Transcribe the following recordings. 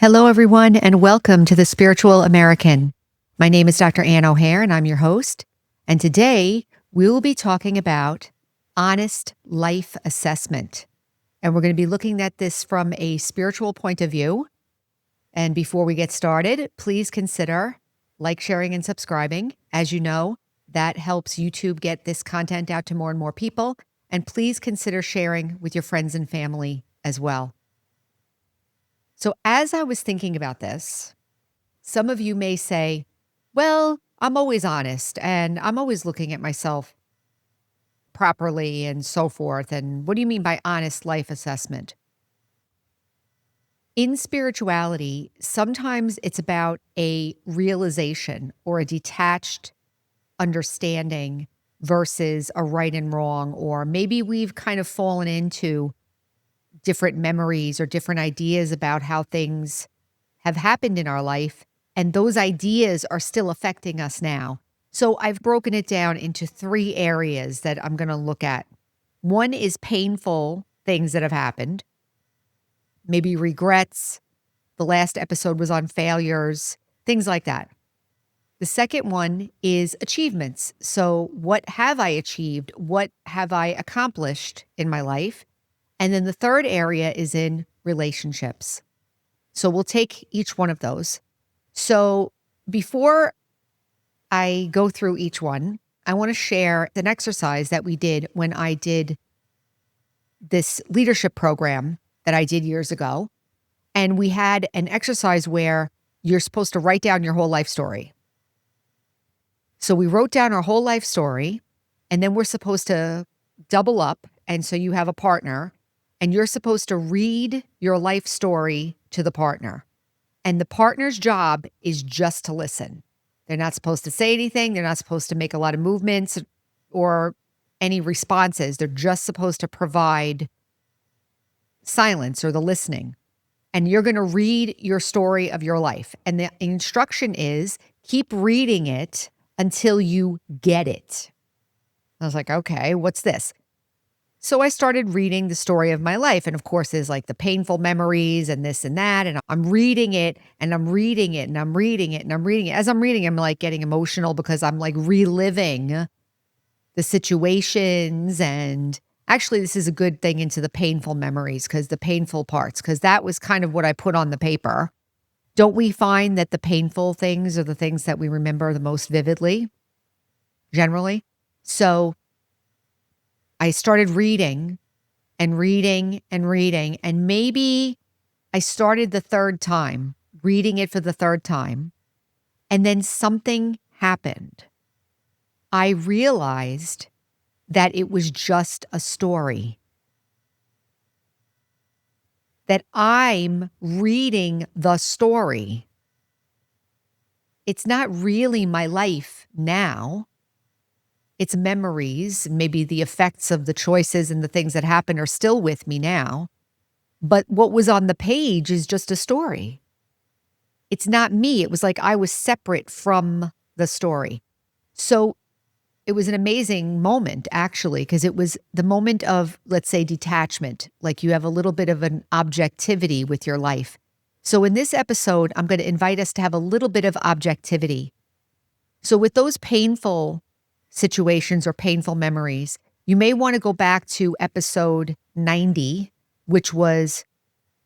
Hello, everyone, and welcome to The Spiritual American. My name is Dr. Ann O'Hare, and I'm your host. And today we will be talking about honest life assessment. And we're going to be looking at this from a spiritual point of view. And before we get started, please consider like, sharing, and subscribing. As you know, that helps YouTube get this content out to more and more people. And please consider sharing with your friends and family as well. So as I was thinking about this, some of you may say, well, I'm always honest and I'm always looking at myself properly and so forth. And what do you mean by honest life assessment? In spirituality, sometimes it's about a realization or a detached understanding versus a right and wrong, or maybe we've kind of fallen into different memories or different ideas about how things have happened in our life, and those ideas are still affecting us now. So I've broken it down into three areas that I'm going to look at. One is painful things that have happened, maybe regrets. The last episode was on failures, things like that. The second one is achievements. So what have I achieved? What have I accomplished in my life? And then the third area is in relationships. So we'll take each one of those. So before I go through each one, I want to share an exercise that we did when I did this leadership program that I did years ago. And we had an exercise where you're supposed to write down your whole life story. So we wrote down our whole life story, and then we're supposed to double up. And so you have a partner, and you're supposed to read your life story to the partner. And the partner's job is just to listen. They're not supposed to say anything. They're not supposed to make a lot of movements or any responses. They're just supposed to provide silence or the listening. And you're going to read your story of your life. And the instruction is keep reading it until you get it. I was like, okay, what's this? So I started reading the story of my life. And of course, there's like the painful memories and this and that. And I'm reading it and I'm reading it and I'm reading it and I'm reading it. As I'm reading, I'm like getting emotional because I'm like reliving the situations. And actually, this is a good thing into the painful memories, because the painful parts, because that was kind of what I put on the paper. Don't we find that the painful things are the things that we remember the most vividly, generally? So I started reading and reading and reading, and maybe I started the third time, reading it for the third time, and then something happened. I realized that it was just a story, that I'm reading the story. It's not really my life now. It's memories, maybe the effects of the choices and the things that happened are still with me now. But what was on the page is just a story. It's not me. It was like I was separate from the story. So it was an amazing moment, actually, because it was the moment of, let's say, detachment. Like you have a little bit of an objectivity with your life. So in this episode, I'm going to invite us to have a little bit of objectivity. So with those painful situations or painful memories, you may want to go back to episode 90, which was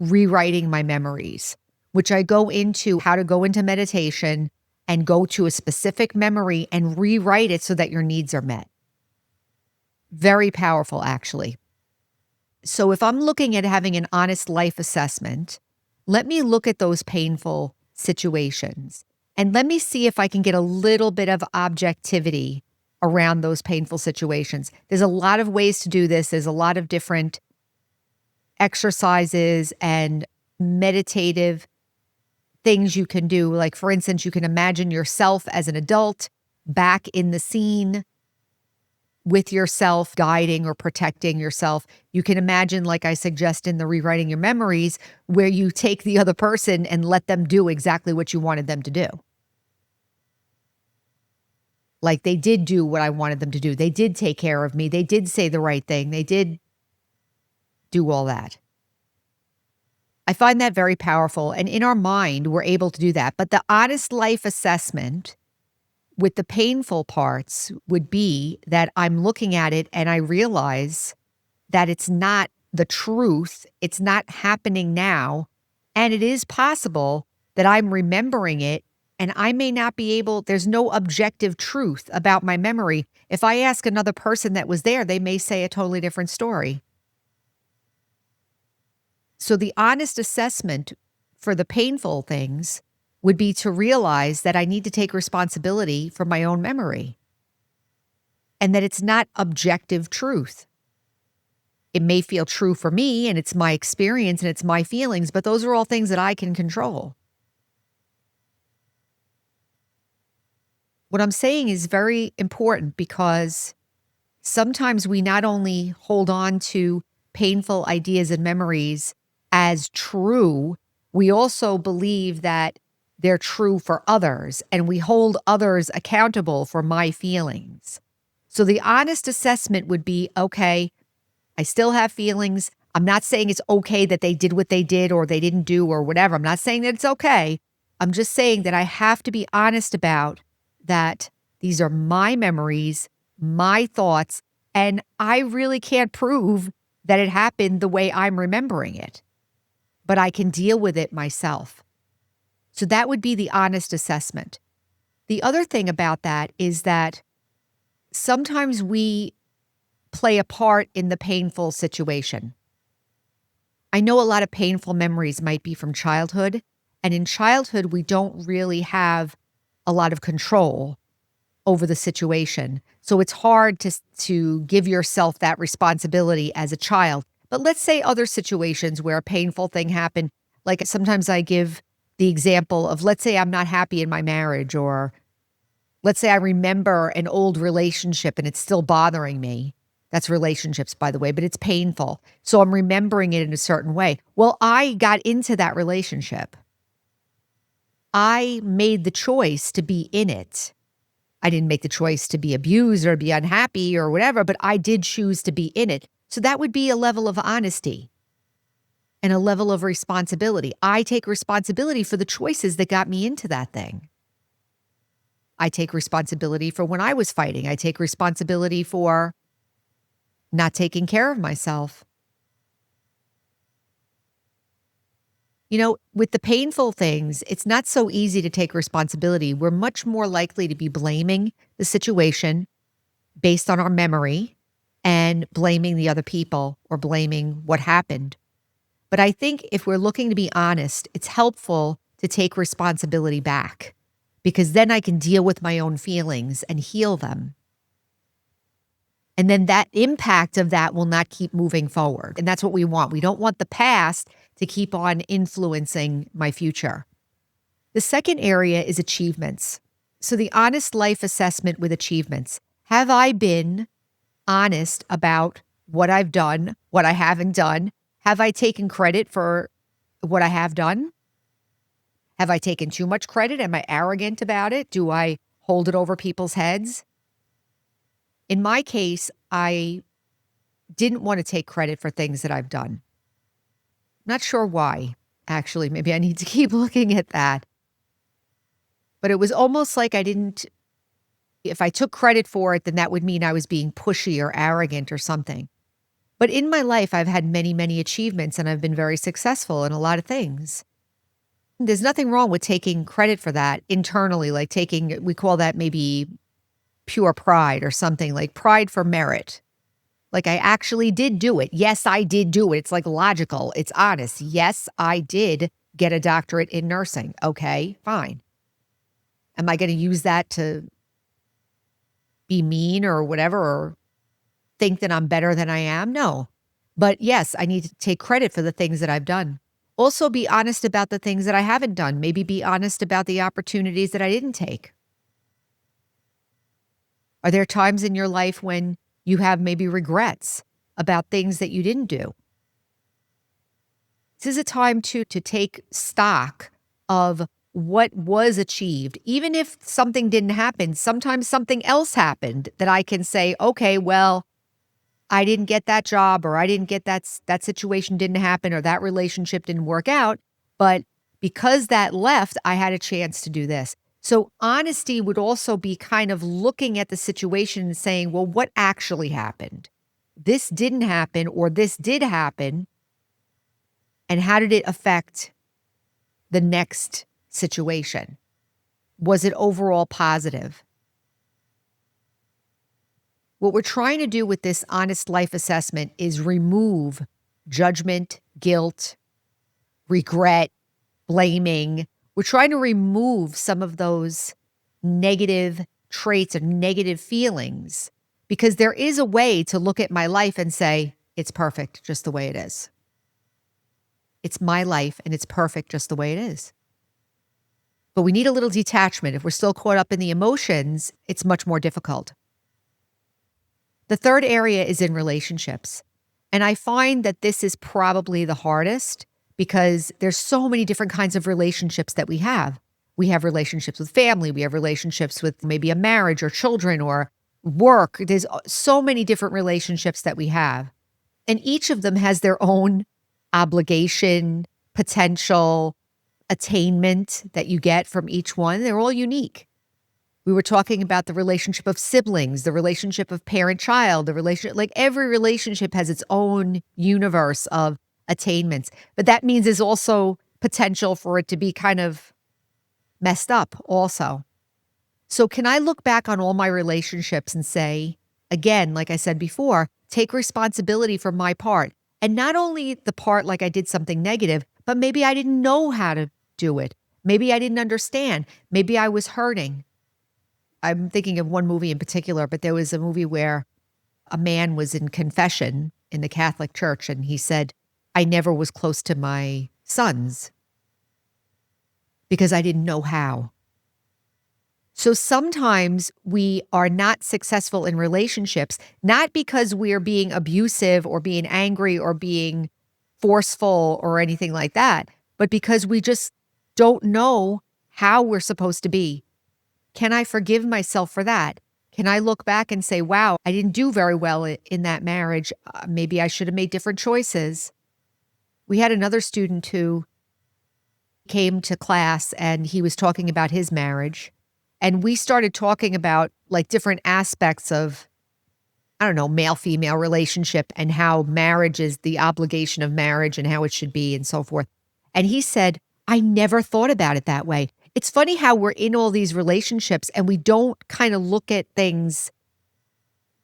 rewriting my memories, which I go into how to go into meditation and go to a specific memory and rewrite it so that your needs are met. Very powerful, actually. So if I'm looking at having an honest life assessment, let me look at those painful situations and let me see if I can get a little bit of objectivity around those painful situations. There's a lot of ways to do this. There's a lot of different exercises and meditative things you can do. Like, for instance, you can imagine yourself as an adult back in the scene with yourself, guiding or protecting yourself. You can imagine, like I suggest in the rewriting your memories, where you take the other person and let them do exactly what you wanted them to do. Like they did do what I wanted them to do. They did take care of me. They did say the right thing. They did do all that. I find that very powerful. And in our mind, we're able to do that. But the honest life assessment with the painful parts would be that I'm looking at it and I realize that it's not the truth. It's not happening now. And it is possible that I'm remembering it and I may not be able, there's no objective truth about my memory. If I ask another person that was there, they may say a totally different story. So the honest assessment for the painful things would be to realize that I need to take responsibility for my own memory and that it's not objective truth. It may feel true for me and it's my experience and it's my feelings, but those are all things that I can control. What I'm saying is very important because sometimes we not only hold on to painful ideas and memories as true, we also believe that they're true for others and we hold others accountable for my feelings. So the honest assessment would be, okay, I still have feelings. I'm not saying it's okay that they did what they did or they didn't do or whatever. I'm not saying that it's okay. I'm just saying that I have to be honest about that these are my memories, my thoughts, and I really can't prove that it happened the way I'm remembering it, but I can deal with it myself. So that would be the honest assessment. The other thing about that is that sometimes we play a part in the painful situation. I know a lot of painful memories might be from childhood, and in childhood, we don't really have a lot of control over the situation. So it's hard to give yourself that responsibility as a child. But let's say other situations where a painful thing happened, like sometimes I give the example of, let's say I'm not happy in my marriage, or let's say I remember an old relationship and it's still bothering me. That's relationships, by the way, but it's painful. So I'm remembering it in a certain way. Well, I got into that relationship. I made the choice to be in it. I didn't make the choice to be abused or be unhappy or whatever, but I did choose to be in it. So that would be a level of honesty and a level of responsibility. I take responsibility for the choices that got me into that thing. I take responsibility for when I was fighting. I take responsibility for not taking care of myself. You know, with the painful things, it's not so easy to take responsibility. We're much more likely to be blaming the situation based on our memory and blaming the other people or blaming what happened. But I think if we're looking to be honest, it's helpful to take responsibility back because then I can deal with my own feelings and heal them. And then that impact of that will not keep moving forward. And that's what we want. We don't want the past to keep on influencing my future. The second area is achievements. So the honest life assessment with achievements. Have I been honest about what I've done, what I haven't done? Have I taken credit for what I have done? Have I taken too much credit? Am I arrogant about it? Do I hold it over people's heads? In my case, I didn't want to take credit for things that I've done. Not sure why, actually. Maybe I need to keep looking at that. But it was almost like if I took credit for it, then that would mean I was being pushy or arrogant or something. But in my life, I've had many, many achievements and I've been very successful in a lot of things. There's nothing wrong with taking credit for that internally, like we call that maybe pure pride or something, like pride for merit. Like I actually did do it. Yes, I did do it. It's like logical. It's honest. Yes, I did get a doctorate in nursing. Okay, fine. Am I going to use that to be mean or whatever, or think that I'm better than I am? No. But yes, I need to take credit for the things that I've done. Also be honest about the things that I haven't done. Maybe be honest about the opportunities that I didn't take. Are there times in your life when you have maybe regrets about things that you didn't do? This is a time to take stock of what was achieved. Even if something didn't happen, sometimes something else happened that I can say, okay, well, I didn't get that job, or I didn't get that situation didn't happen, or that relationship didn't work out, but because that left, I had a chance to do this. So honesty would also be kind of looking at the situation and saying, well, what actually happened? This didn't happen, or this did happen, and how did it affect the next situation? Was it overall positive? What we're trying to do with this honest life assessment is remove judgment, guilt, regret, blaming. We're trying to remove some of those negative traits or negative feelings, because there is a way to look at my life and say, it's perfect just the way it is. It's my life and it's perfect just the way it is. But we need a little detachment. If we're still caught up in the emotions, it's much more difficult. The third area is in relationships. And I find that this is probably the hardest because there's so many different kinds of relationships that we have. We have relationships with family. We have relationships with maybe a marriage or children or work. There's so many different relationships that we have. And each of them has their own obligation, potential, attainment that you get from each one. They're all unique. We were talking about the relationship of siblings, the relationship of parent-child, the relationship, like every relationship has its own universe of attainments. But that means there's also potential for it to be kind of messed up also. So can I look back on all my relationships and say, again, like I said before, take responsibility for my part. And not only the part like I did something negative, but maybe I didn't know how to do it. Maybe I didn't understand. Maybe I was hurting. I'm thinking of one movie in particular, but there was a movie where a man was in confession in the Catholic Church, and he said, I never was close to my sons because I didn't know how. So sometimes we are not successful in relationships, not because we're being abusive or being angry or being forceful or anything like that, but because we just don't know how we're supposed to be. Can I forgive myself for that? Can I look back and say, wow, I didn't do very well in that marriage. Maybe I should have made different choices. We had another student who came to class and he was talking about his marriage. And we started talking about like different aspects of, I don't know, male-female relationship and how marriage is the obligation of marriage and how it should be and so forth. And he said, I never thought about it that way. It's funny how we're in all these relationships and we don't kind of look at things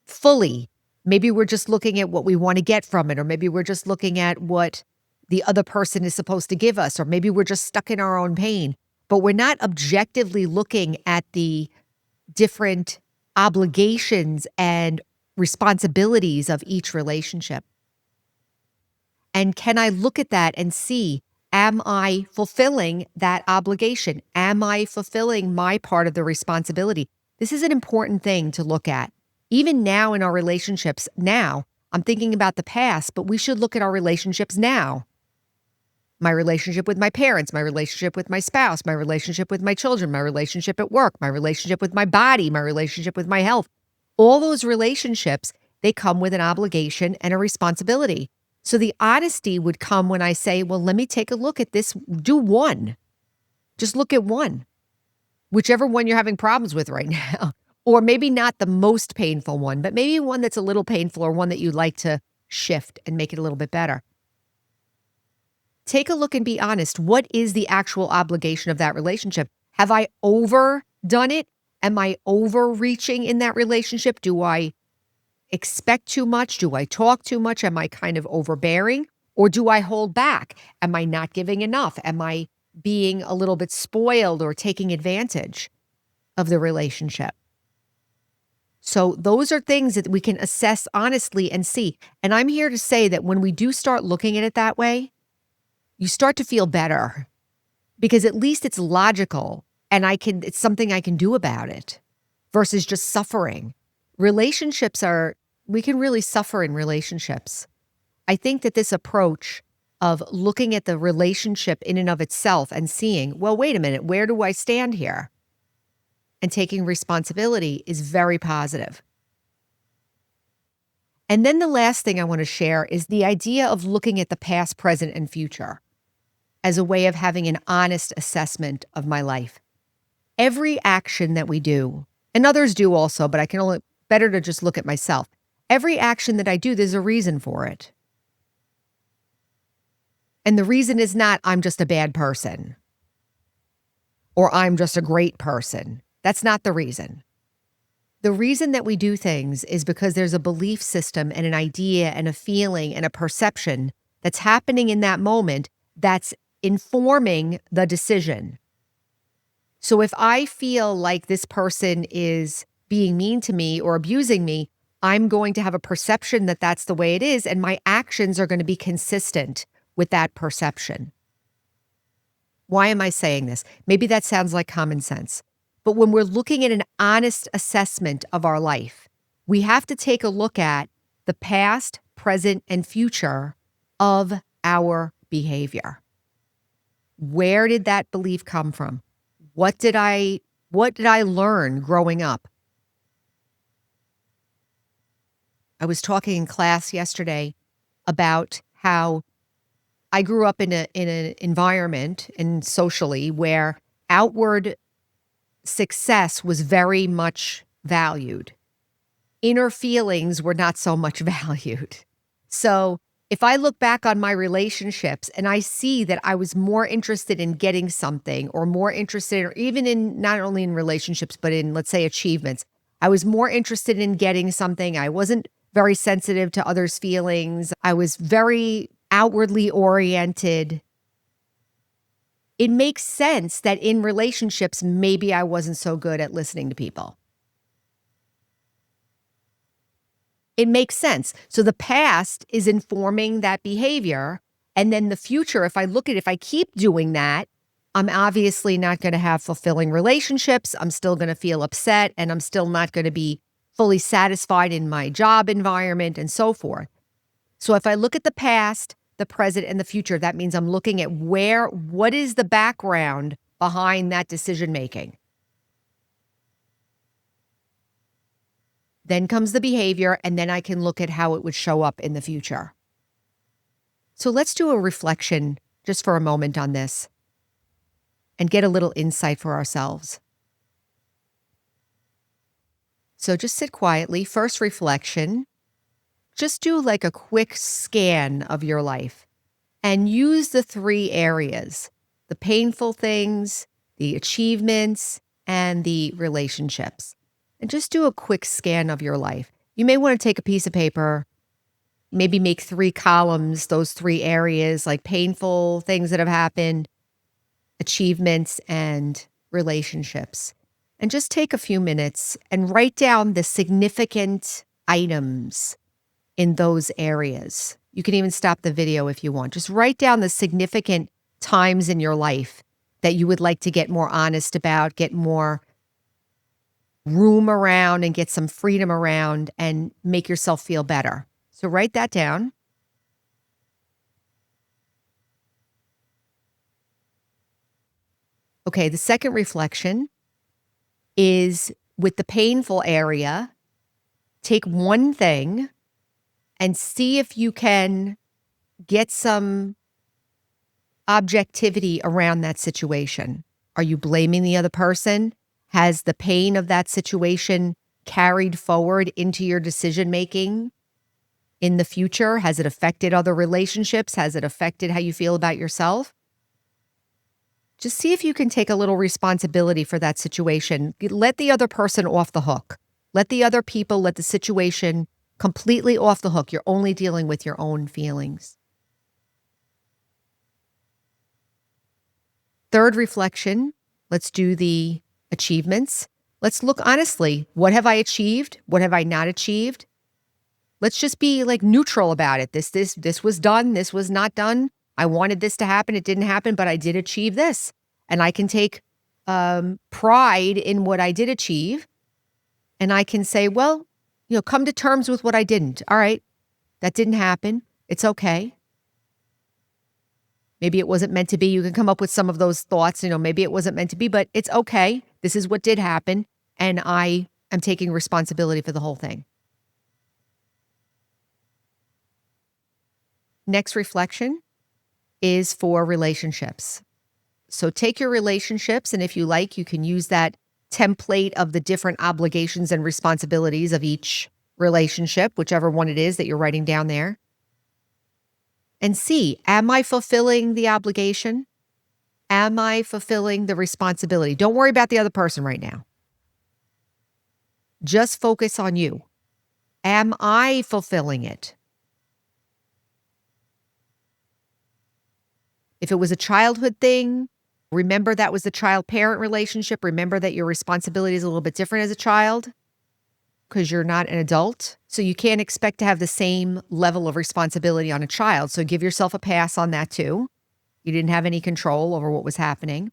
fully. Maybe we're just looking at what we want to get from it, or maybe we're just looking at what the other person is supposed to give us, or maybe we're just stuck in our own pain. But we're not objectively looking at the different obligations and responsibilities of each relationship. And can I look at that and see, am I fulfilling that obligation? Am I fulfilling my part of the responsibility? This is an important thing to look at. Even now in our relationships, now, I'm thinking about the past, but we should look at our relationships now. My relationship with my parents, my relationship with my spouse, my relationship with my children, my relationship at work, my relationship with my body, my relationship with my health. All those relationships, they come with an obligation and a responsibility. So the honesty would come when I say, well, let me take a look at this. Do one. Just look at one. Whichever one you're having problems with right now. Or maybe not the most painful one, but maybe one that's a little painful or one that you'd like to shift and make it a little bit better. Take a look and be honest. What is the actual obligation of that relationship? Have I overdone it? Am I overreaching in that relationship? Do I expect too much? Do I talk too much? Am I kind of overbearing? Or do I hold back? Am I not giving enough? Am I being a little bit spoiled or taking advantage of the relationship? So those are things that we can assess honestly and see. And I'm here to say that when we do start looking at it that way, you start to feel better because at least it's logical and it's something I can do about it versus just suffering. We can really suffer in relationships. I think that this approach of looking at the relationship in and of itself and seeing, well, wait a minute, where do I stand here? And taking responsibility is very positive. And then the last thing I want to share is the idea of looking at the past, present, and future as a way of having an honest assessment of my life. Every action that we do, and others do also, but I can only better to just look at myself. Every action that I do, there's a reason for it. And the reason is not I'm just a bad person or I'm just a great person. That's not the reason. The reason that we do things is because there's a belief system and an idea and a feeling and a perception that's happening in that moment that's informing the decision. So if I feel like this person is being mean to me or abusing me, I'm going to have a perception that that's the way it is, and my actions are going to be consistent with that perception. Why am I saying this? Maybe that sounds like common sense. But when we're looking at an honest assessment of our life, we have to take a look at the past, present, and future of our behavior. Where did that belief come from? What did I learn growing up? I was talking in class yesterday about how I grew up in an environment and socially where outward success was very much valued. Inner feelings were not so much valued. So if I look back on my relationships and I see that I was more interested in getting something or more interested, or even in not only in relationships, but in, let's say, achievements, I was more interested in getting something. I wasn't very sensitive to others' feelings. I was very outwardly oriented. It makes sense that in relationships, maybe I wasn't so good at listening to people. It makes sense. So the past is informing that behavior. And then the future, if I keep doing that, I'm obviously not going to have fulfilling relationships. I'm still going to feel upset, and I'm still not going to be fully satisfied in my job environment and so forth. So if I look at the past, the present, and the future, that means I'm looking at what is the background behind that decision making. Then comes the behavior, and then I can look at how it would show up in the future. So let's do a reflection just for a moment on this and get a little insight for ourselves. So just sit quietly. First reflection, just do like a quick scan of your life and use the 3 areas: the painful things, the achievements, and the relationships. And just do a quick scan of your life. You may want to take a piece of paper, maybe make 3 columns, those 3 areas, like painful things that have happened, achievements, and relationships. And just take a few minutes and write down the significant items in those areas. You can even stop the video if you want. Just write down the significant times in your life that you would like to get more honest about, get more room around, and get some freedom around, and make yourself feel better. So write that down. Okay, the second reflection is with the painful area. Take one thing and see if you can get some objectivity around that situation. Are you blaming the other person? Has the pain of that situation carried forward into your decision making in the future? Has it affected other relationships? Has it affected how you feel about yourself? Just see if you can take a little responsibility for that situation. Let the other person off the hook. Let the other people, let the situation completely off the hook. You're only dealing with your own feelings. Third reflection, let's do the achievements. Let's look honestly. What have I achieved? What have I not achieved? Let's just be like neutral about it. This was done. This was not done. I wanted this to happen. It didn't happen, but I did achieve this. And I can take pride in what I did achieve. And I can say, well, come to terms with what I didn't. All right, that didn't happen. It's okay. Maybe it wasn't meant to be. You can come up with some of those thoughts, maybe it wasn't meant to be, but it's okay. This is what did happen, and I am taking responsibility for the whole thing. next reflection is for relationships. So take your relationships, and if you like, you can use that template of the different obligations and responsibilities of each relationship, whichever one it is that you're writing down there. And see, am I fulfilling the obligation? Am I fulfilling the responsibility? Don't worry about the other person right now. Just focus on you. Am I fulfilling it? If it was a childhood thing, remember that was the child-parent relationship. Remember that your responsibility is a little bit different as a child because you're not an adult. So you can't expect to have the same level of responsibility on a child. So give yourself a pass on that too. You didn't have any control over what was happening.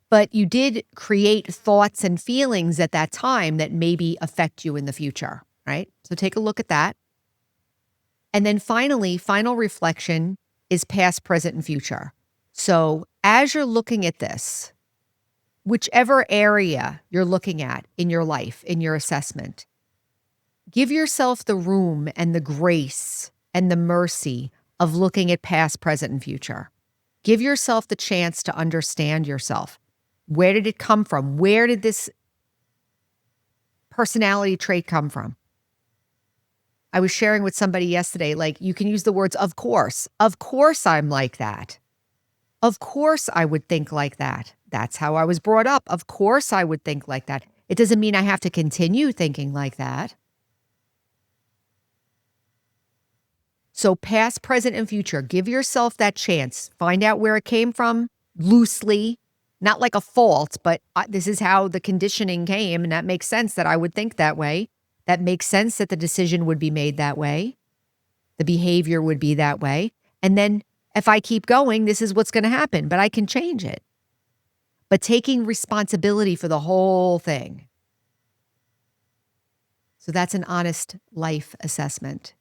But you did create thoughts and feelings at that time that maybe affect you in the future, right? So take a look at that. And then finally, final reflection is past, present, and future. So as you're looking at this, whichever area you're looking at in your life, in your assessment, give yourself the room and the grace and the mercy of looking at past, present, and future. Give yourself the chance to understand yourself. Where did it come from? Where did this personality trait come from? I was sharing with somebody yesterday, like you can use the words, of course. Of course I'm like that. Of course I would think like that. That's how I was brought up. Of course I would think like that. It doesn't mean I have to continue thinking like that. So past, present, and future, give yourself that chance. Find out where it came from loosely, not like a fault, but this is how the conditioning came, and that makes sense that I would think that way. That makes sense that the decision would be made that way. The behavior would be that way. And then if I keep going, this is what's going to happen, but I can change it. But taking responsibility for the whole thing. So that's an honest life assessment.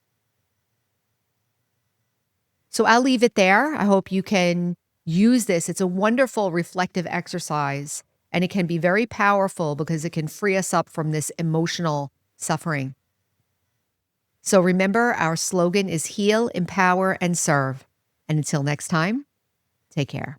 So I'll leave it there. I hope you can use this. It's a wonderful reflective exercise, and it can be very powerful because it can free us up from this emotional suffering. So remember, our slogan is heal, empower, and serve. And until next time, take care.